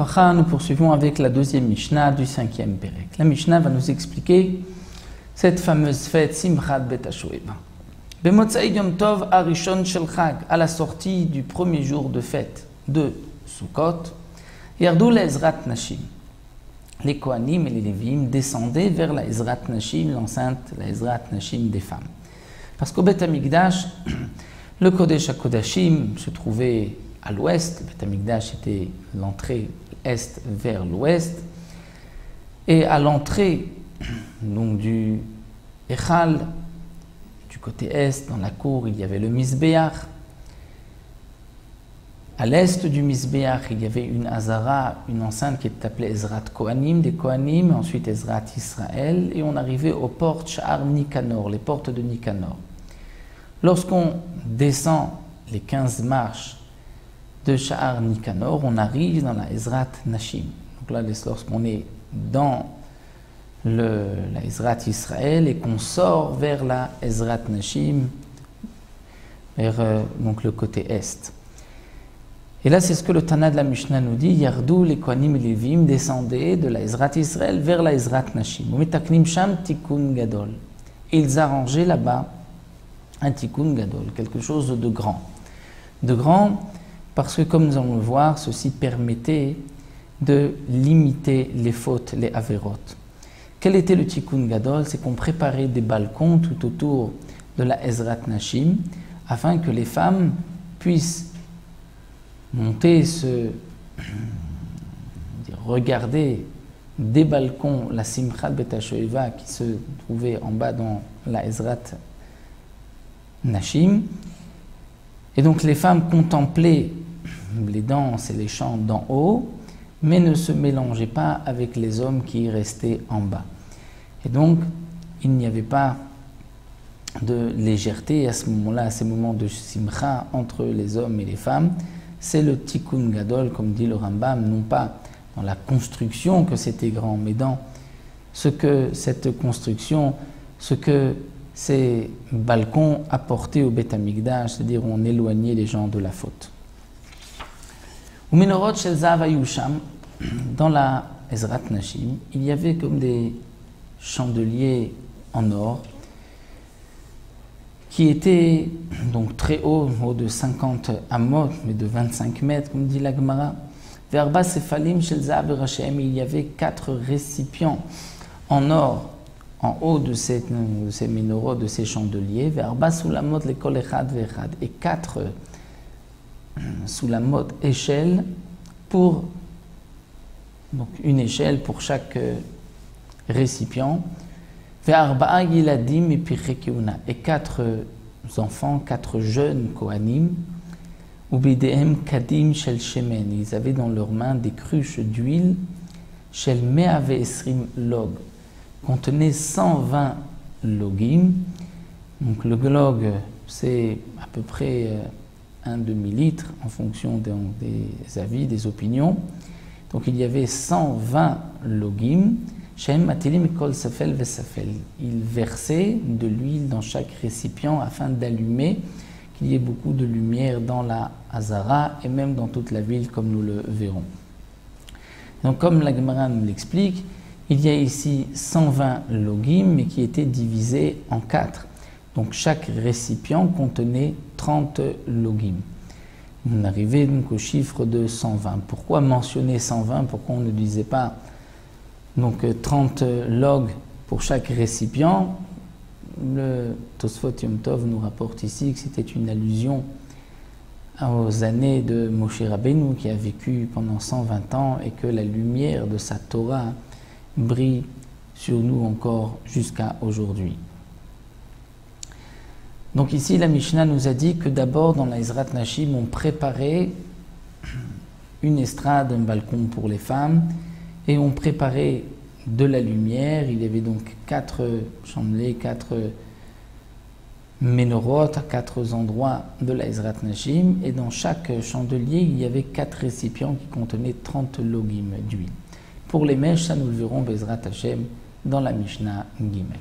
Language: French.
Bracha, nous poursuivons avec la deuxième Mishnah du 5e Pérec. La Mishnah va nous expliquer cette fameuse fête Simchat Bet HaShoeva. Bemotzai Yom Tov Arishon Shel Chag, à la sortie du premier jour de fête de Sukkot, Yardou la Ezrat Nashim. Les Kohanim et les Lévim descendaient vers la Ezrat Nashim, l'enceinte, la Ezrat Nashim des femmes. Parce qu'au Beth Amikdash, le Kodesh HaKodashim se trouvait à l'ouest, le Beth Amikdash était l'entrée est vers l'ouest, et à l'entrée donc du Echal, du côté est, dans la cour, il y avait le Mizbeach. À l'est du Mizbeach, il y avait une Azara, une enceinte qui était appelée Ezrat Kohanim, des Kohanim, ensuite Ezrat Israël, et on arrivait aux portes Sha'ar Nikanor, les portes de Nikanor. Lorsqu'on descend les 15 marches de Sha'ar Nikanor, on arrive dans la Ezrat Nashim. Donc là, lorsqu'on est dans la Ezrat Israël et qu'on sort vers la Ezrat Nashim, vers donc le côté est. Et là, c'est ce que le Tana de la Mishnah nous dit, Yardou, les Kohanim et les Lévim descendaient de la Ezrat Israël vers la Ezrat Nashim. Umetaknim sham tikkun gadol. Ils arrangeaient là-bas un tikkun gadol, quelque chose de grand. De grand parce que, comme nous allons le voir, ceci permettait de limiter les fautes, les averot. Quel était le tikkun gadol? C'est qu'on préparait des balcons tout autour de la Ezrat Nashim afin que les femmes puissent monter, regarder des balcons la Simchat Bet HaShoeva qui se trouvait en bas dans la Ezrat Nashim. Et donc les femmes contemplaient les danses et les chants d'en haut, mais ne se mélangeaient pas avec les hommes qui restaient en bas. Et donc il n'y avait pas de légèreté à ce moment-là, à ces moments de Simcha entre les hommes et les femmes. C'est le tikkun gadol, comme dit le Rambam, non pas dans la construction que c'était grand, mais dans ce que cette construction, ce que ces balcons apportaient au Beth Amikdash, c'est-à-dire on éloignait les gens de la faute. Au Menorot Shel Zahav Ayusham, dans la Ezrat Nashim, il y avait comme des chandeliers en or qui était donc très haut, haut de 50 amot, mais de 25 mètres, comme dit la Gemara. Verba Sefalim Shel Zahav Erashem, il y avait 4 récipients en or en haut de ces menorot, de ces chandeliers. Verba Sulamot Lekol Echad Vechad, et 4 Sulamot échelles pour donc une échelle pour chaque récipient. Et 4 enfants, 4 jeunes Kohanim, ils avaient dans leurs mains des cruches d'huile, shel me'ave esrim log, contenaient 120 logim. Donc le log, c'est à peu près un demi-litre en fonction des avis, des opinions. Donc il y avait 120 logim. Il versait de l'huile dans chaque récipient afin d'allumer, qu'il y ait beaucoup de lumière dans la Hazara et même dans toute la ville, comme nous le verrons. Donc, comme la Gemara nous l'explique, il y a ici 120 logim, mais qui étaient divisés en 4. Donc, chaque récipient contenait 30 logim. On arrivait donc au chiffre de 120. Pourquoi mentionner 120? Pourquoi on ne disait pas donc 30 logs pour chaque récipient? Le Tosfot Yom Tov nous rapporte ici que c'était une allusion aux années de Moshe Rabbeinu qui a vécu pendant 120 ans et que la lumière de sa Torah brille sur nous encore jusqu'à aujourd'hui. Donc ici la Mishnah nous a dit que d'abord dans la Ezrat Nashim on préparait une estrade, un balcon pour les femmes, et on préparait de la lumière. Il y avait donc 4 chandeliers, 4 menorot à 4 endroits de la Ezrat Nashim, et dans chaque chandelier, il y avait 4 récipients qui contenaient 30 logim d'huile. Pour les mèches, ça nous le verrons Bezrat Hashem dans la Mishnah Gimel.